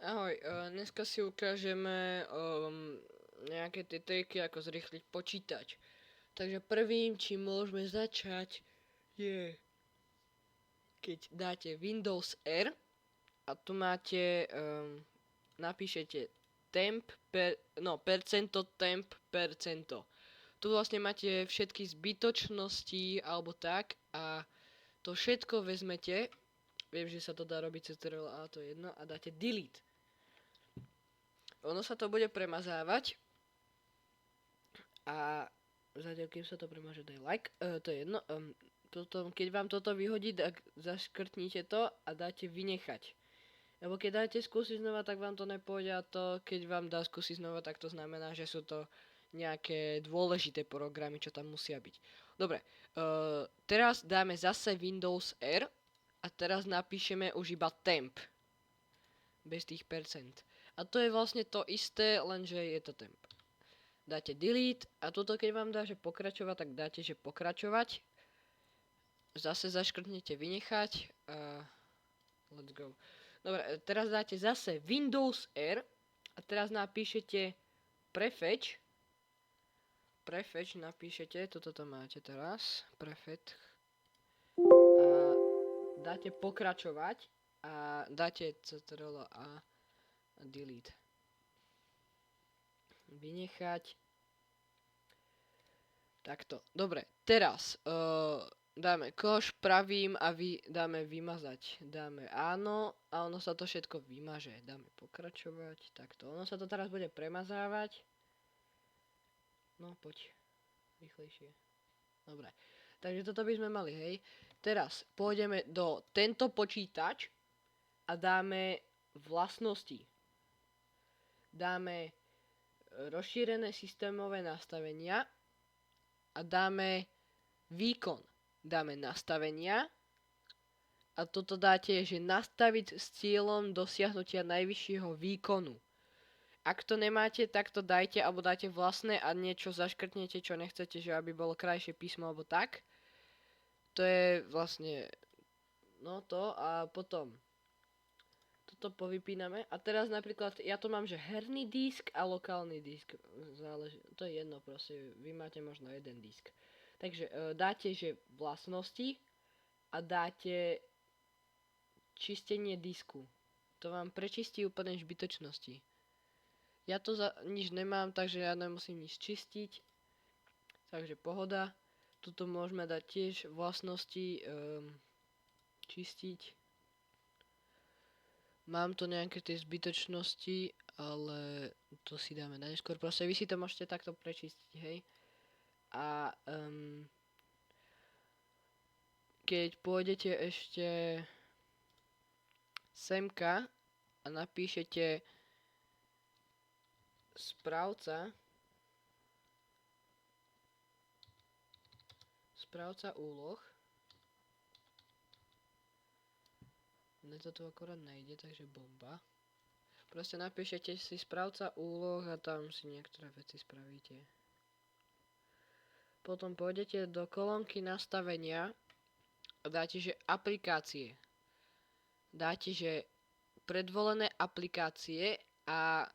Ahoj, dneska si ukážeme nejaké tie triky, ako zrýchliť počítač. Takže prvým, čím môžeme začať, je keď dáte Windows R a tu máte, napíšete percento. Tu vlastne máte všetky zbytočnosti alebo tak a to všetko vezmete, viem, že sa to dá robiť cez Ctrl A, to je jedno, a dáte delete. Ono sa to bude premazávať a zatiaľ, kým sa to premaže, daj like, to je jedno. Potom, keď vám toto vyhodí, tak zaškrtnite to a dáte vynechať. Lebo keď dáte skúsiť znova, tak vám to nepôjde a to, keď vám dá skúsiť znova, tak to znamená, že sú to nejaké dôležité programy, čo tam musia byť. Dobre, teraz dáme zase Windows R a teraz napíšeme už iba temp. Bez tých percent. A to je vlastne to isté, lenže je to temp. Dáte delete a toto keď vám dá, že pokračovať, tak dáte, že pokračovať. Zase zaškrtnete vynechať a let's go. Dobre, teraz dáte zase Windows R a teraz napíšete prefetch. Prefetch napíšete, toto to máte teraz, prefetch. A dáte pokračovať a dáte Ctrl A delete. Vynechať. Takto. Dobre, teraz dáme koš pravým a dáme vymazať. Dáme áno a ono sa to všetko vymaže. Dáme pokračovať. Takto. Ono sa to teraz bude premazávať. No, poď. Rýchlejšie. Dobre. Takže toto by sme mali, hej. Teraz pôjdeme do tento počítač a dáme vlastnosti. Dáme rozšírené systémové nastavenia a dáme výkon. Dáme nastavenia a toto dáte, že nastaviť s cieľom dosiahnutia najvyššieho výkonu. Ak to nemáte, tak to dajte alebo dáte vlastné a niečo zaškrtnete, čo nechcete, že aby bolo krajšie písmo alebo tak. To je vlastne no to a potom toto povypíname a teraz napríklad ja to mám, že herný disk a lokálny disk. Záleží, to je jedno proste, vy máte možno jeden disk. Takže dáte, že vlastnosti a dáte čistenie disku. To vám prečistí úplne zbytočnosti. Ja to nič nemám, takže ja nemusím nič čistiť. Takže pohoda. Tuto môžeme dať tiež vlastnosti čistiť. Mám to nejaké tie zbytočnosti, ale to si dáme na neskôr. Proste vy si to môžete takto prečistiť, hej. A keď pôjdete ešte semka a napíšete správca úloh. Mne to tu akorát nejde, takže bomba. Proste napíšete si správca úloh a tam si niektoré veci spravíte. Potom pôjdete do kolónky nastavenia a dáte, že aplikácie. Dáte, že predvolené aplikácie a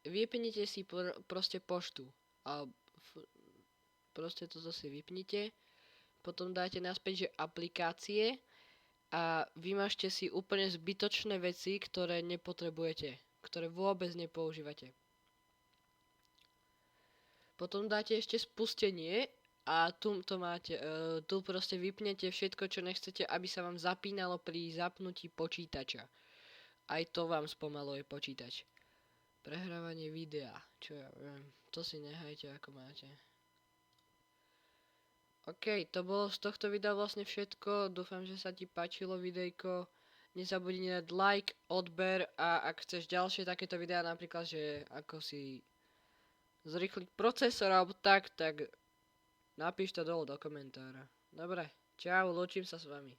vypnite si proste poštu. A proste toto si vypnite. Potom dáte naspäť, že aplikácie a vymažte si úplne zbytočné veci, ktoré nepotrebujete, ktoré vôbec nepoužívate. Potom dáte ešte spustenie a tu to máte, tu proste vypnete všetko, čo nechcete, aby sa vám zapínalo pri zapnutí počítača. Aj to vám spomaluje počítač. Prehrávanie videa, čo ja viem, to si nehajte ako máte. OK, to bolo z tohto videa vlastne všetko, dúfam, že sa ti páčilo videjko. Nezabudni dať like, odber a ak chceš ďalšie takéto videá, napríklad, že ako si zrýchliť procesor alebo tak napíš to dole do komentára. Dobre, čau, lúčim sa s vami.